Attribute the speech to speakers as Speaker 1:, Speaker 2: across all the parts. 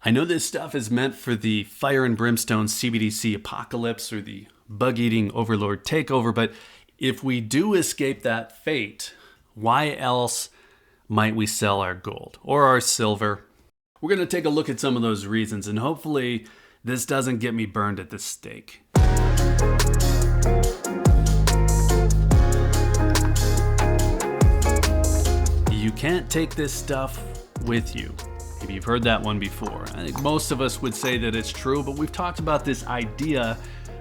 Speaker 1: I know this stuff is meant for the fire and brimstone CBDC apocalypse or the bug-eating overlord takeover, but if we do escape that fate, why else might we sell our gold or our silver? We're going to take a look at some of those reasons, and hopefully this doesn't get me burned at the stake. You can't take this stuff with you. Maybe you've heard that one before. I think most of us would say that it's true, but we've talked about this idea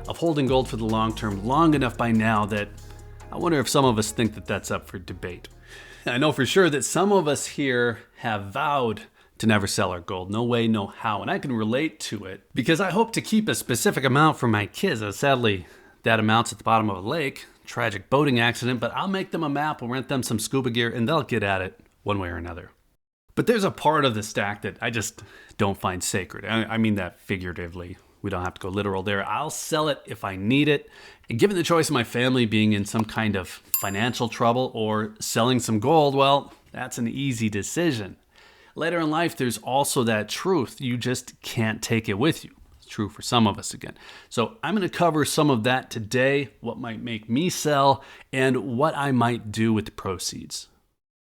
Speaker 1: of holding gold for the long term long enough by now that I wonder if some of us think that that's up for debate. I know for sure that some of us here have vowed to never sell our gold. No way, no how. And I can relate to it because I hope to keep a specific amount for my kids. Sadly, that amount's at the bottom of a lake. Tragic boating accident, but I'll make them a map, we'll rent them some scuba gear, and they'll get at it one way or another. But there's a part of the stack that I just don't find sacred. I mean that figuratively. We don't have to go literal there. I'll sell it if I need it. And given the choice of my family being in some kind of financial trouble or selling some gold, well, that's an easy decision. Later in life, there's also that truth. You just can't take it with you. It's true for some of us again. So I'm going to cover some of that today, what might make me sell, and what I might do with the proceeds.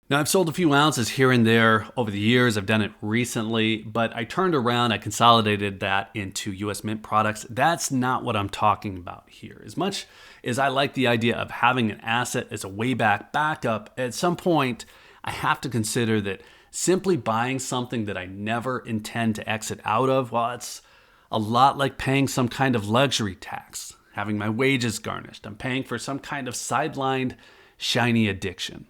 Speaker 1: Now, I've sold a few ounces here and there over the years. I've done it recently, but I turned around, I consolidated that into US Mint products. That's not what I'm talking about here. As much as I like the idea of having an asset as a way back backup, at some point, I have to consider that simply buying something that I never intend to exit out of, well, it's a lot like paying some kind of luxury tax, having my wages garnished. I'm paying for some kind of sidelined, shiny addiction.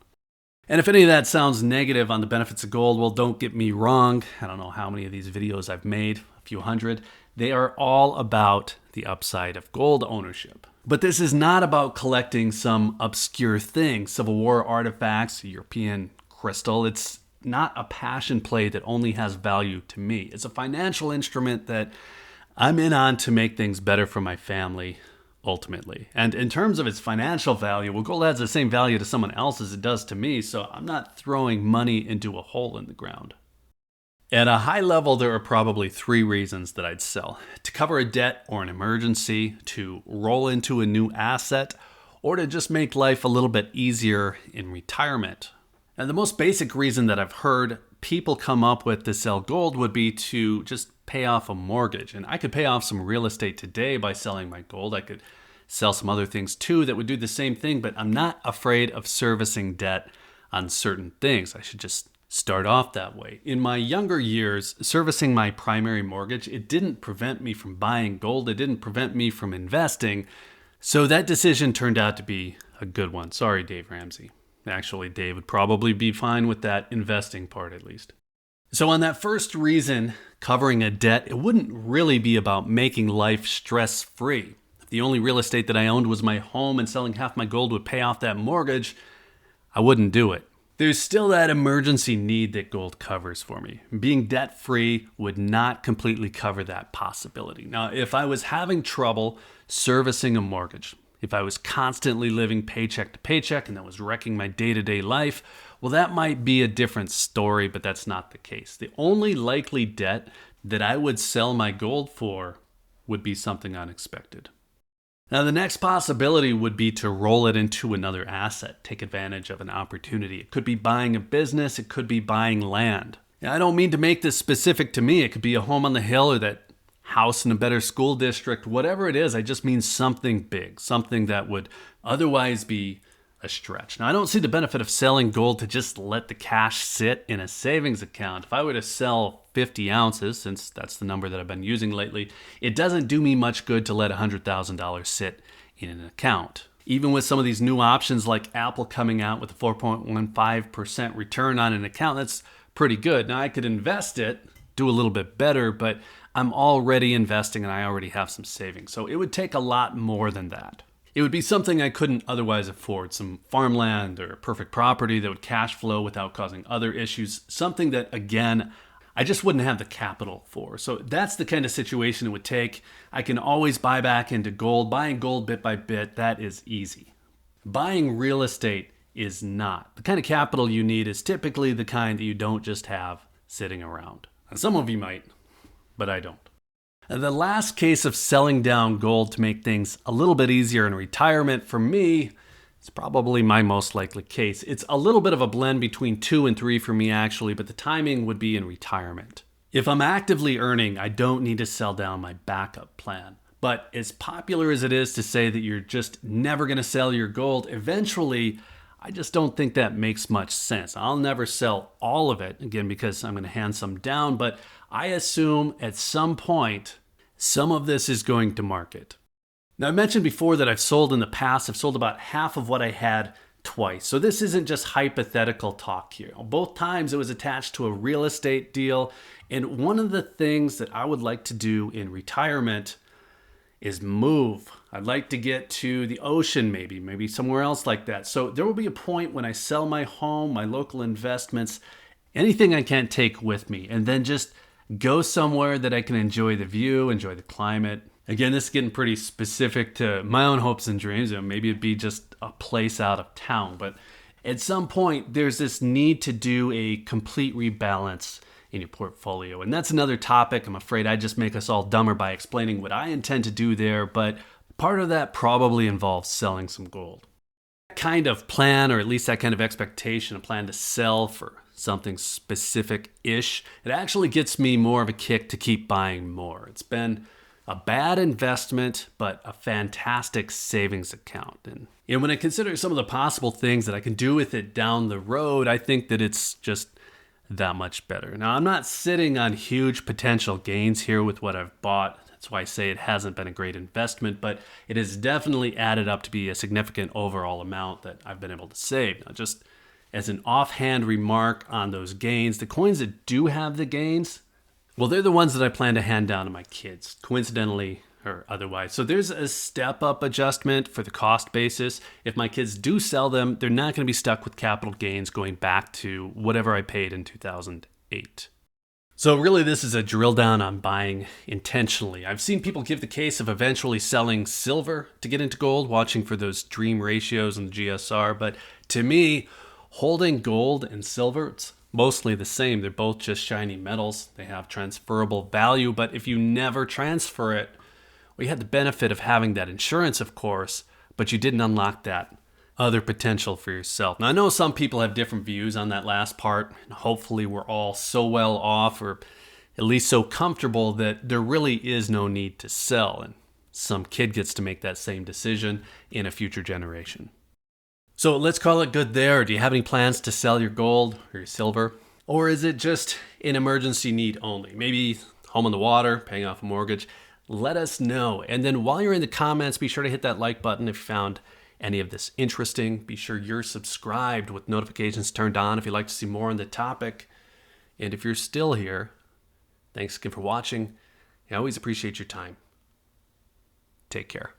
Speaker 1: And if any of that sounds negative on the benefits of gold, well, don't get me wrong. I don't know how many of these videos I've made, a few hundred. They are all about the upside of gold ownership. But this is not about collecting some obscure thing, Civil War artifacts, European crystal. It's not a passion play that only has value to me. It's a financial instrument that I'm in on to make things better for my family, ultimately. And in terms of its financial value, well, gold has the same value to someone else as it does to me, so I'm not throwing money into a hole in the ground. At a high level, there are probably three reasons that I'd sell: to cover a debt or an emergency, to roll into a new asset, or to just make life a little bit easier in retirement. And the most basic reason that I've heard people come up with to sell gold would be to just pay off a mortgage. And I could pay off some real estate today by selling my gold. I could sell some other things too that would do the same thing, but I'm not afraid of servicing debt on certain things. I should just start off that way. In my younger years, servicing my primary mortgage, it didn't prevent me from buying gold. It didn't prevent me from investing. So that decision turned out to be a good one. Sorry, Dave Ramsey. Actually, Dave would probably be fine with that investing part at least. So on that first reason, covering a debt, it wouldn't really be about making life stress-free. If the only real estate that I owned was my home and selling half my gold would pay off that mortgage, I wouldn't do it. There's still that emergency need that gold covers for me. Being debt-free would not completely cover that possibility. Now, if I was having trouble servicing a mortgage, if I was constantly living paycheck to paycheck and that was wrecking my day-to-day life, well, that might be a different story, but that's not the case. The only likely debt that I would sell my gold for would be something unexpected. Now, the next possibility would be to roll it into another asset, take advantage of an opportunity. It could be buying a business, it could be buying land. Now, I don't mean to make this specific to me. It could be a home on the hill or that house in a better school district, whatever it is. I just mean something big, something that would otherwise be a stretch. Now, I don't see the benefit of selling gold to just let the cash sit in a savings account. If I were to sell 50 ounces, since that's the number that I've been using lately, it doesn't do me much good to let $100,000 sit in an account. Even with some of these new options like Apple coming out with a 4.15% return on an account, that's pretty good. Now, I could invest it, do a little bit better, but I'm already investing and I already have some savings. So it would take a lot more than that. It would be something I couldn't otherwise afford, some farmland or perfect property that would cash flow without causing other issues, something that, again, I just wouldn't have the capital for. So that's the kind of situation it would take. I can always buy back into gold. Buying gold bit by bit, that is easy. Buying real estate is not. The kind of capital you need is typically the kind that you don't just have sitting around. And some of you might but I don't. And the last case of selling down gold to make things a little bit easier in retirement for me, it's probably my most likely case. It's a little bit of a blend between 2 and 3 for me actually, but the timing would be in retirement. If I'm actively earning, I don't need to sell down my backup plan. But as popular as it is to say that you're just never going to sell your gold, eventually, I just don't think that makes much sense. I'll never sell all of it, again, because I'm going to hand some down, but I assume at some point, some of this is going to market. Now, I mentioned before that I've sold in the past. I've sold about half of what I had twice. So this isn't just hypothetical talk here. Both times it was attached to a real estate deal. And one of the things that I would like to do in retirement is move. I'd like to get to the ocean, maybe somewhere else like that. So there will be a point when I sell my home, my local investments, anything I can't take with me, and then just go somewhere that I can enjoy the view, enjoy the climate. Again, this is getting pretty specific to my own hopes and dreams. Maybe it'd be just a place out of town, but at some point there's this need to do a complete rebalance in your portfolio. And that's another topic. I'm afraid I just make us all dumber by explaining what I intend to do there, but part of that probably involves selling some gold. That kind of plan, or at least that kind of expectation, a plan to sell for something specific-ish, it actually gets me more of a kick to keep buying more. It's been a bad investment, but a fantastic savings account. And when I consider some of the possible things that I can do with it down the road, I think that it's just that much better. Now, I'm not sitting on huge potential gains here with what I've bought. That's why I say it hasn't been a great investment, but it has definitely added up to be a significant overall amount that I've been able to save. Now, just as an offhand remark on those gains, the coins that do have the gains, well, they're the ones that I plan to hand down to my kids, coincidentally or otherwise. So there's a step-up adjustment for the cost basis. If my kids do sell them, they're not going to be stuck with capital gains going back to whatever I paid in 2008. So really, this is a drill down on buying intentionally. I've seen people give the case of eventually selling silver to get into gold, watching for those dream ratios in the GSR. But to me, holding gold and silver, it's mostly the same. They're both just shiny metals. They have transferable value, but if you never transfer it, well, you had the benefit of having that insurance, of course, but you didn't unlock that other potential for yourself. Now, I know some people have different views on that last part, and hopefully we're all so well off, or at least so comfortable, that there really is no need to sell, and some kid gets to make that same decision in a future generation. So let's call it good there. Do you have any plans to sell your gold or your silver? Or is it just an emergency need only? Maybe home on the water, paying off a mortgage? Let us know. And then while you're in the comments, be sure to hit that like button if you found any of this interesting. Be sure you're subscribed with notifications turned on if you'd like to see more on the topic. And if you're still here, thanks again for watching. I always appreciate your time. Take care.